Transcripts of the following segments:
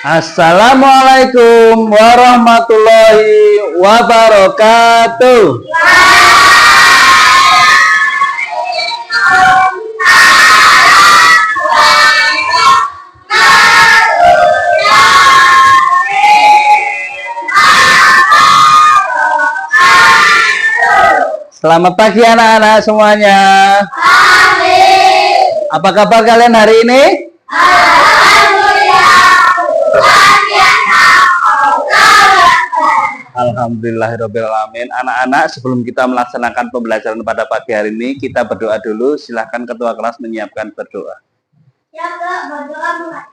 Assalamualaikum warahmatullahi wabarakatuh. Selamat pagi anak-anak semuanya. Amin. Apa kabar kalian hari ini? Alhamdulillahirrahmanirrahim. Anak-anak, sebelum kita melaksanakan pembelajaran pada pagi hari ini, kita berdoa dulu. Silahkan ketua kelas menyiapkan berdoa. Ya, Kak, berdoa mulai.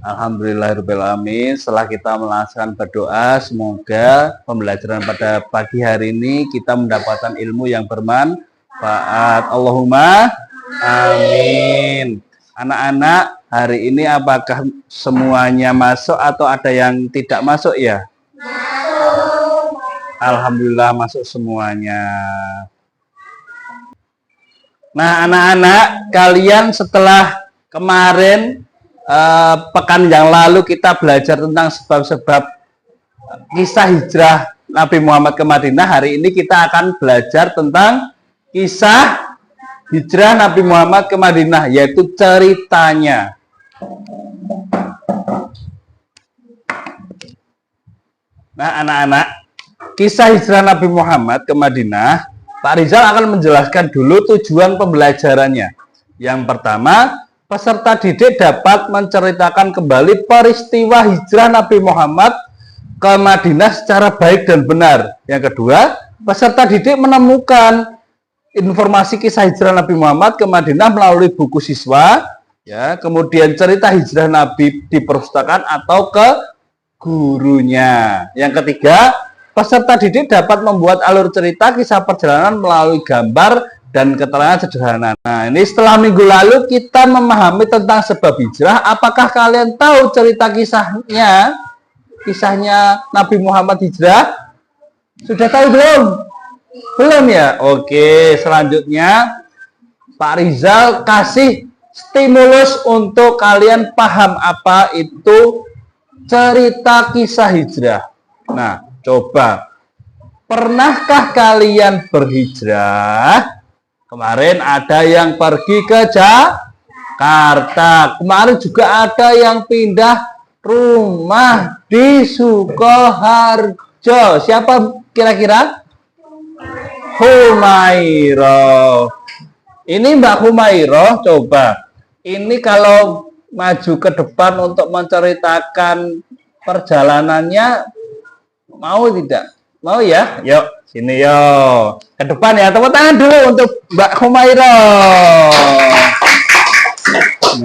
Alhamdulillahirrahmanirrahim. Setelah kita melaksanakan berdoa, semoga pembelajaran pada pagi hari ini kita mendapatkan ilmu yang bermanfaat. Allahumma amin. Anak-anak, hari ini apakah semuanya masuk atau ada yang tidak masuk ya? Masuk. Alhamdulillah masuk semuanya. Nah, anak-anak, kalian setelah kemarin pekan yang lalu kita belajar tentang sebab-sebab kisah hijrah Nabi Muhammad ke Madinah. Hari ini kita akan belajar tentang kisah hijrah Nabi Muhammad ke Madinah, yaitu ceritanya. Nah, anak-anak, kisah hijrah Nabi Muhammad ke Madinah, Pak Rizal akan menjelaskan dulu tujuan pembelajarannya. Yang pertama, peserta didik dapat menceritakan kembali peristiwa hijrah Nabi Muhammad ke Madinah secara baik dan benar. Yang kedua, peserta didik menemukan informasi kisah hijrah Nabi Muhammad ke Madinah melalui buku siswa, ya, kemudian cerita hijrah Nabi di perpustakaan atau ke gurunya. Yang ketiga, peserta didik dapat membuat alur cerita kisah perjalanan melalui gambar dan keterangan sederhana. Nah, ini setelah minggu lalu kita memahami tentang sebab hijrah. Apakah kalian tahu cerita kisahnya? Kisahnya Nabi Muhammad hijrah? Sudah tahu belum? Belum ya? Oke, selanjutnya Pak Rizal kasih stimulus untuk kalian paham apa itu cerita kisah hijrah. Nah, coba. Pernahkah kalian berhijrah? Kemarin ada yang pergi ke Jakarta. Kemarin juga ada yang pindah rumah di Sukoharjo. Siapa kira-kira? Humairah. Ini Mbak Humairah, coba. Ini kalau maju ke depan untuk menceritakan perjalanannya, mau tidak? Mau ya? Yuk. Sini yo, ke depan ya, tepuk tangan dulu untuk Mbak Humairah.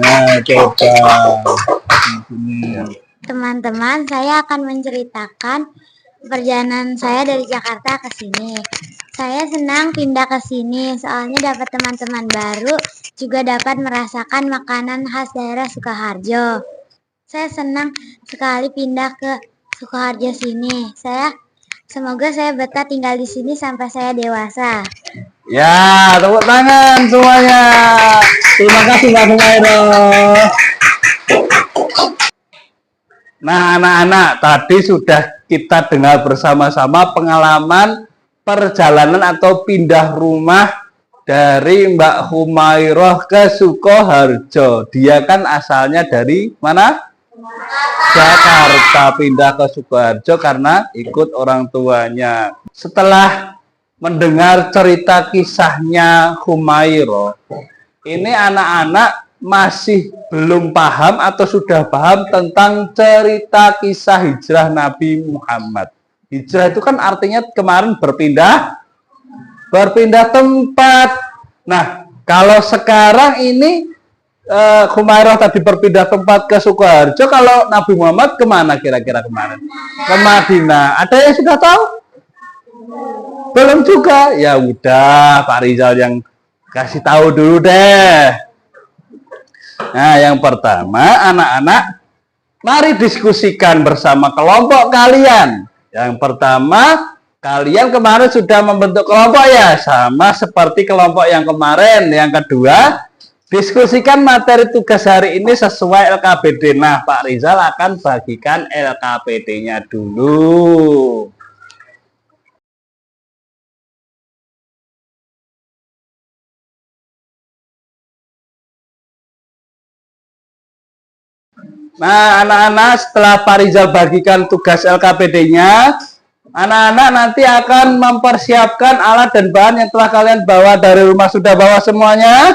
Nah, coba. Teman-teman, saya akan menceritakan perjalanan saya dari Jakarta ke sini. Saya senang pindah ke sini, soalnya dapat teman-teman baru, juga dapat merasakan makanan khas daerah Sukoharjo. Saya senang sekali pindah ke Sukoharjo sini. Semoga saya betah tinggal di sini sampai saya dewasa. Ya, tepuk tangan semuanya. Terima kasih Mbak Humairah. Nah, anak-anak, tadi sudah kita dengar bersama-sama pengalaman perjalanan atau pindah rumah dari Mbak Humairah ke Sukoharjo. Dia kan asalnya dari mana? Jakarta, pindah ke Sukoharjo karena ikut orang tuanya. Setelah mendengar cerita kisahnya Humairah, ini anak-anak masih belum paham atau sudah paham tentang cerita kisah hijrah Nabi Muhammad. Hijrah itu kan artinya kemarin berpindah tempat. Nah, kalau sekarang ini Humairah tadi berpindah tempat ke Sukoharjo, kalau Nabi Muhammad kemana kira-kira kemarin? Ke Madinah. Ada yang sudah tahu? Belum juga. Ya udah, Pak Rizal yang kasih tahu dulu deh. Nah, yang pertama, anak-anak, mari diskusikan bersama kelompok kalian. Yang pertama, kalian kemarin sudah membentuk kelompok ya, sama seperti kelompok yang kemarin. Yang kedua, diskusikan materi tugas hari ini sesuai LKPD. Nah, Pak Rizal akan bagikan LKPD-nya dulu. Nah, anak-anak, setelah Pak Rizal bagikan tugas LKPD-nya, anak-anak nanti akan mempersiapkan alat dan bahan yang telah kalian bawa dari rumah. Sudah bawa semuanya?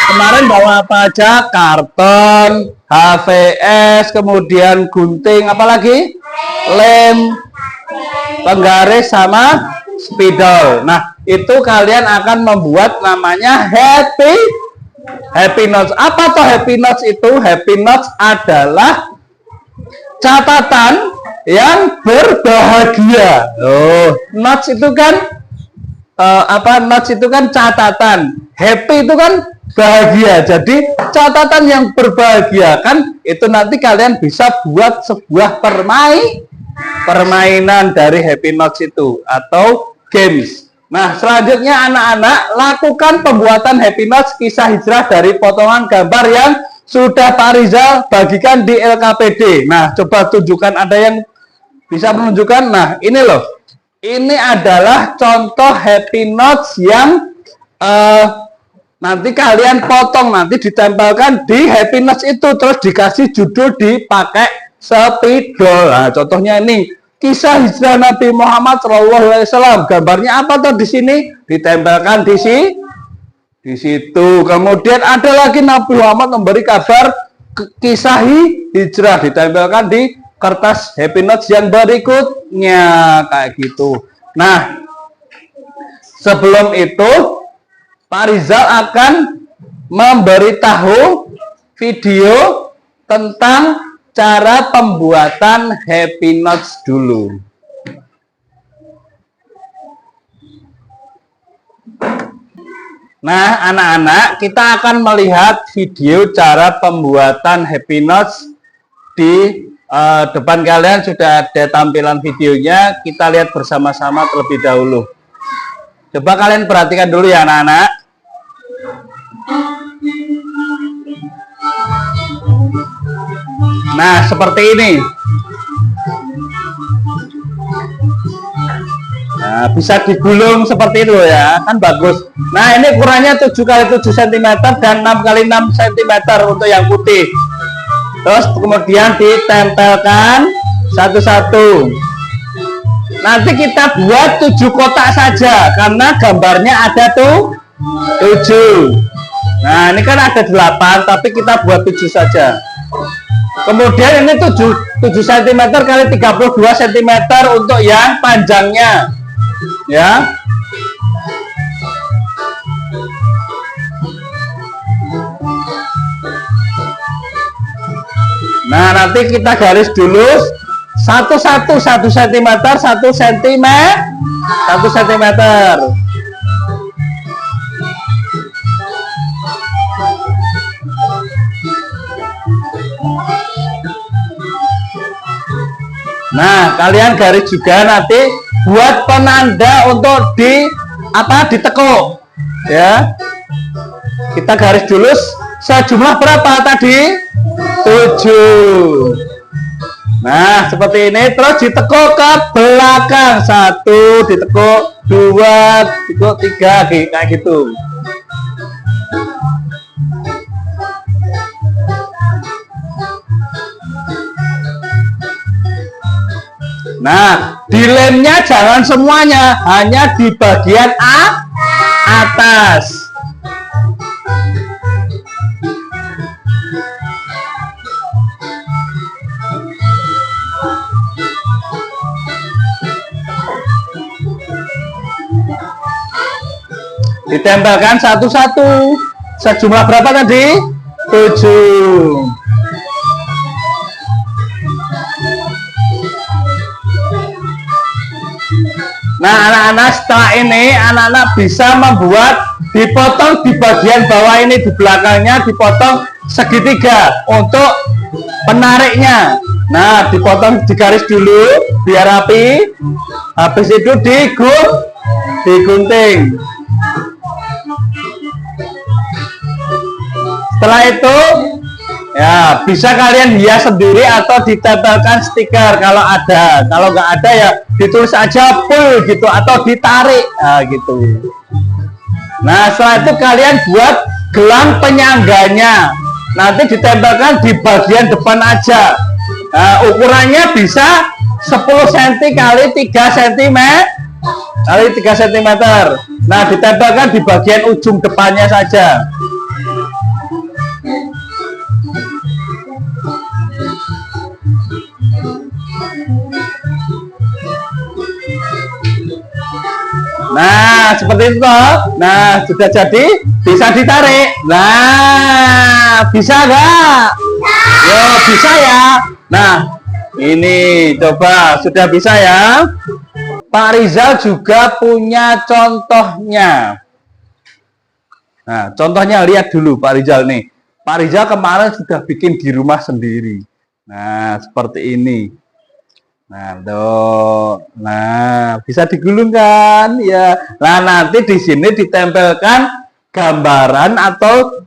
Kemarin bawa apa aja? Karton, HVS, kemudian gunting, apalagi? Lem, penggaris, sama spidol. Nah, itu kalian akan membuat namanya Happy Notes. Apa tuh Happy Notes itu? Happy Notes adalah catatan yang berbahagia. Oh, notes itu kan notes itu kan catatan. Happy itu kan bahagia. Jadi catatan yang berbahagia kan itu nanti kalian bisa buat sebuah permainan dari Happy Notes itu atau games. Nah, selanjutnya anak-anak lakukan pembuatan Happy Notes kisah hijrah dari potongan gambar yang sudah Pak Rizal bagikan di LKPD. Nah, coba tunjukkan, ada yang bisa menunjukkan. Nah, ini loh. Ini adalah contoh Happy Notes yang nanti kalian potong, nanti ditempelkan di Happy Notes itu, terus dikasih judul, dipakai spidol. Nah, contohnya ini. Kisah hijrah Nabi Muhammad SAW. Gambarnya apa tuh di sini? Ditempelkan di situ. Kemudian ada lagi Nabi Muhammad memberi kabar kisah hijrah, ditempelkan di kertas Happy Notes yang berikutnya kayak gitu. Nah, sebelum itu Pak Rizal akan memberitahu video tentang cara pembuatan Happy Notes dulu. Nah, anak-anak, kita akan melihat video cara pembuatan Happy Notes. Di depan kalian sudah ada tampilan videonya. Kita lihat bersama-sama terlebih dahulu. Coba kalian perhatikan dulu ya, anak-anak. Nah, seperti ini. Nah, bisa digulung seperti itu ya, kan bagus. Nah, ini ukurannya 7 x 7 cm dan 6 x 6 cm untuk yang putih. Terus kemudian ditempelkan satu-satu. Nanti kita buat 7 kotak saja karena gambarnya ada tuh 7. Nah, ini kan ada 8, tapi kita buat 7 saja. Kemudian ini 7 cm kali 32 cm untuk yang panjangnya. Ya. Nah, nanti kita garis dulu satu-satu, 1 cm, 1 cm, 1 cm. Nah, kalian garis juga nanti buat penanda untuk ditekuk ya. Kita garis dulu sejumlah berapa tadi? 7. Nah, seperti ini, terus ditekuk ke belakang. 1 ditekuk, 2 ditekuk, 3 kayak gitu. Nah, dilemnya jangan semuanya, hanya di bagian atas. ditempelkan satu-satu. Sejumlah berapa tadi? 7. Nah, anak-anak, setelah ini anak-anak bisa membuat, dipotong di bagian bawah ini, di belakangnya dipotong segitiga untuk penariknya. Nah, dipotong di garis dulu biar rapi. Habis itu digunting. Setelah itu ya bisa kalian hias sendiri atau ditempelkan stiker kalau ada. Kalau nggak ada ya ditulis aja full gitu atau ditarik. Nah, gitu. Nah, setelah itu kalian buat gelang penyangganya. Nanti ditempelkan di bagian depan aja. Nah, ukurannya bisa 10 cm kali 3 cm kali 3 cm. Nah, ditempelkan di bagian ujung depannya saja. Nah, seperti itu. Nah, sudah jadi, bisa ditarik. Nah, bisa nggak? Yo, bisa ya. Nah, ini coba sudah bisa ya. Pak Rizal juga punya contohnya. Nah, contohnya lihat dulu Pak Rizal nih. Pak Rizal kemarin sudah bikin di rumah sendiri. Nah, seperti ini. Nah, tuh. Nah, bisa digulungkan ya. Nah, nanti di sini ditempelkan gambaran atau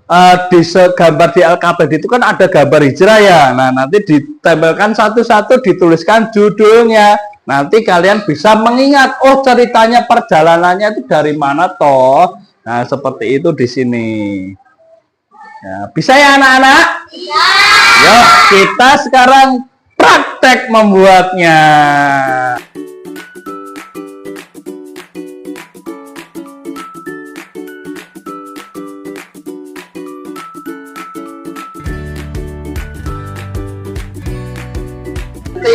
gambar di alfabet itu kan ada gambar hijrah ya. Nah, nanti ditempelkan satu-satu, dituliskan judulnya. Nanti kalian bisa mengingat, oh ceritanya perjalanannya itu dari mana toh. Nah, seperti itu di sini. Ya, bisa ya anak-anak? Bisa. Yuk, kita sekarang praktek membuatnya.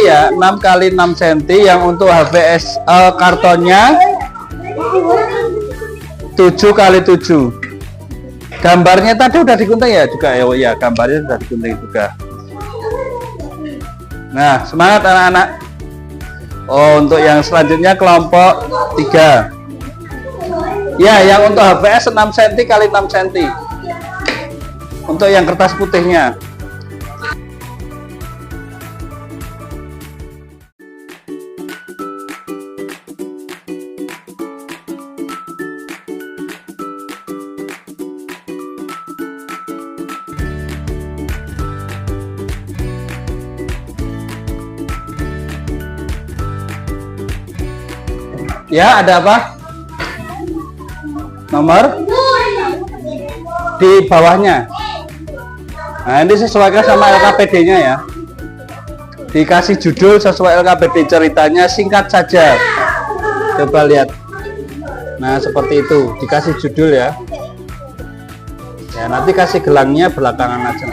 Ya, 6 kali 6 cm yang untuk HVS kartonnya 7 kali 7. Gambarnya tadi udah digunting ya juga ya, ya gambarnya sudah digunting juga. Nah, semangat anak-anak. Oh, untuk yang selanjutnya kelompok 3. Ya, yang untuk HVS 6 cm kali 6 cm. Untuk yang kertas putihnya. Ya, ada apa? Nomor di bawahnya. Nah, ini sesuaikan sama LKPD-nya ya. Dikasih judul sesuai LKPD, ceritanya singkat saja. Coba lihat. Nah, seperti itu. Dikasih judul ya. Ya, nanti kasih gelangnya belakangan aja.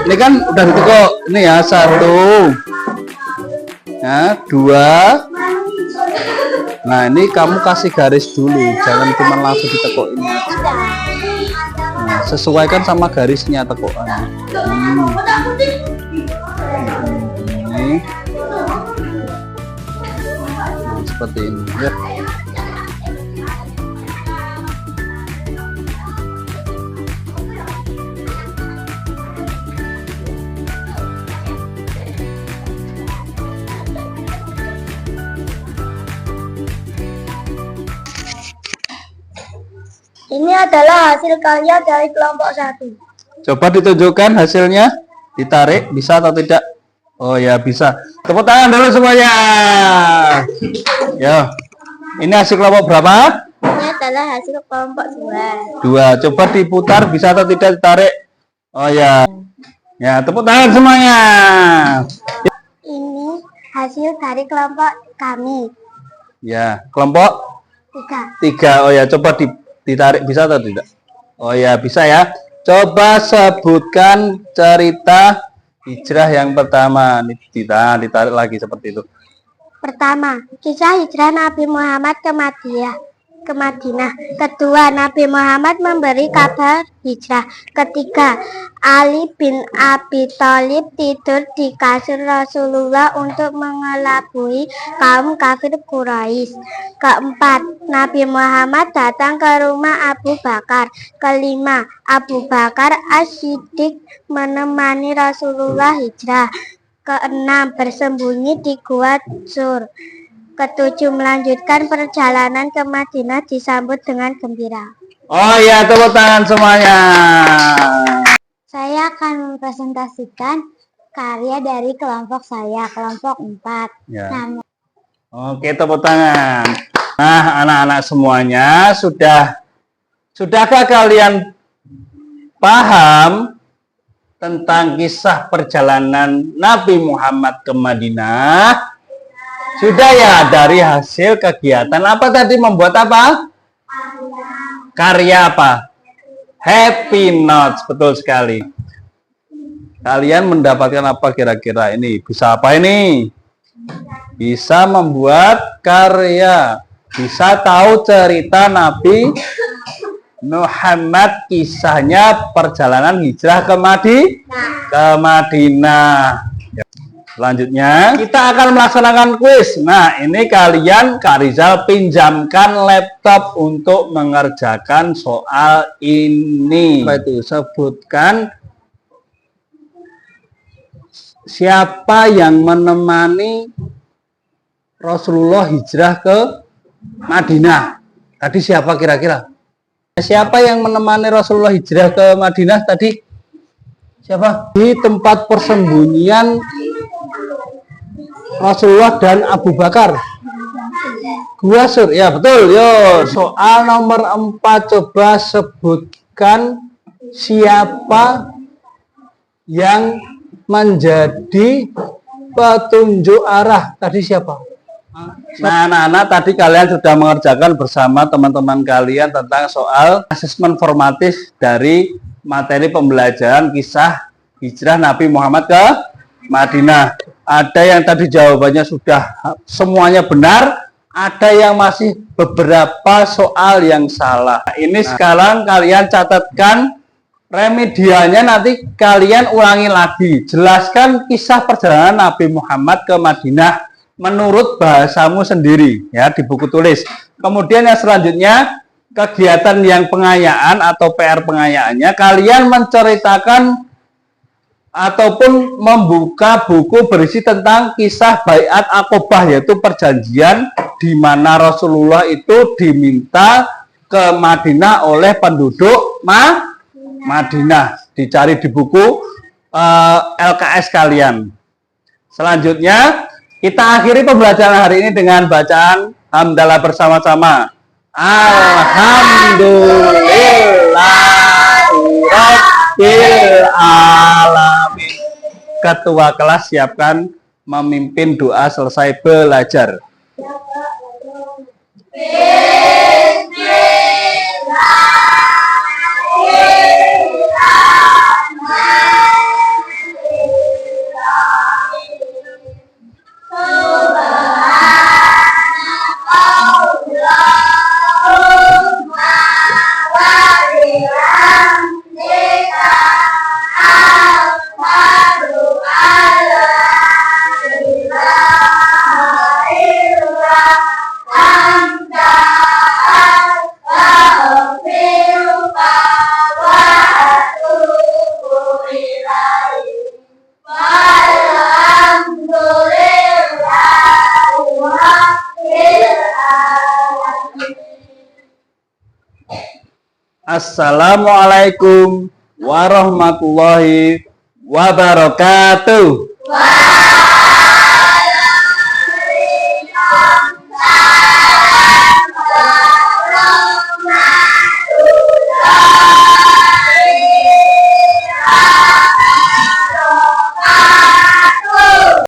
Ini kan udah ditekuk. Ini ya, 1. Ya, 2. Nah, ini kamu kasih garis dulu, jangan cuma langsung ditekuk ini aja. Nah, sesuaikan sama garisnya tekukannya. Ini. Nah, seperti ini ya. Ini adalah hasil karya dari kelompok 1. Coba ditunjukkan hasilnya, ditarik, bisa atau tidak? Oh ya, bisa. Tepuk tangan dulu semuanya. Ya, ini hasil kelompok berapa? Ini adalah hasil kelompok 2. 2. Coba diputar, bisa atau tidak ditarik? Oh ya. Ya, tepuk tangan semuanya. Ini hasil dari kelompok kami. Ya, kelompok 3. 3. Oh ya, coba ditarik, bisa atau tidak? Oh ya, bisa ya. Coba sebutkan cerita hijrah yang pertama. Ini ditarik lagi seperti itu. Pertama, kisah hijrah Nabi Muhammad ke Madinah. Kedua, Nabi Muhammad memberi kabar hijrah. Ketiga, Ali bin Abi Thalib tidur di kasur Rasulullah untuk mengelabui kaum kafir Quraisy. Keempat, Nabi Muhammad datang ke rumah Abu Bakar. Kelima, Abu Bakar As-Siddiq menemani Rasulullah hijrah. Keenam, bersembunyi di Gua Sur. Ketujuh, melanjutkan perjalanan ke Madinah disambut dengan gembira. Oh ya, tepuk tangan semuanya. Saya akan mempresentasikan karya dari kelompok saya, kelompok 4. Ya. Oke, tepuk tangan. Nah, anak-anak semuanya, sudahkah kalian paham tentang kisah perjalanan Nabi Muhammad ke Madinah? Sudah ya, dari hasil kegiatan apa tadi, membuat apa? Karya apa? Happy Notes, betul sekali. Kalian mendapatkan apa kira-kira ini? Bisa apa ini? Bisa membuat karya, bisa tahu cerita Nabi Muhammad, kisahnya perjalanan hijrah ke Madinah. Selanjutnya kita akan melaksanakan kuis. Nah, ini kalian, Kak Rizal pinjamkan laptop untuk mengerjakan soal ini. Apa itu? Sebutkan siapa yang menemani Rasulullah hijrah ke Madinah. Tadi siapa kira-kira? Siapa yang menemani Rasulullah hijrah ke Madinah tadi? Siapa? Di tempat persembunyian Rasulullah dan Abu Bakar. Gua Sur, ya betul. Yo, soal nomor 4, coba sebutkan siapa yang menjadi petunjuk arah. Tadi siapa? Nah, anak-anak, tadi kalian sudah mengerjakan bersama teman-teman kalian tentang soal asesmen formatif dari materi pembelajaran kisah hijrah Nabi Muhammad ke Madinah. Ada yang tadi jawabannya sudah semuanya benar, ada yang masih beberapa soal yang salah. Ini sekarang kalian catatkan remedialnya, nanti kalian ulangi lagi. Jelaskan kisah perjalanan Nabi Muhammad ke Madinah menurut bahasamu sendiri ya, di buku tulis. Kemudian yang selanjutnya, kegiatan yang pengayaan atau PR pengayaannya, kalian menceritakan ataupun membuka buku berisi tentang kisah Baiat Aqobah, yaitu perjanjian di mana Rasulullah itu diminta ke Madinah oleh penduduk Madinah. Dicari di buku LKS kalian. Selanjutnya kita akhiri pembelajaran hari ini dengan bacaan hamdalah bersama-sama. Alhamdulillahirabbil alamin. Ketua kelas siapkan memimpin doa selesai belajar. Assalamualaikum warahmatullahi wabarakatuh.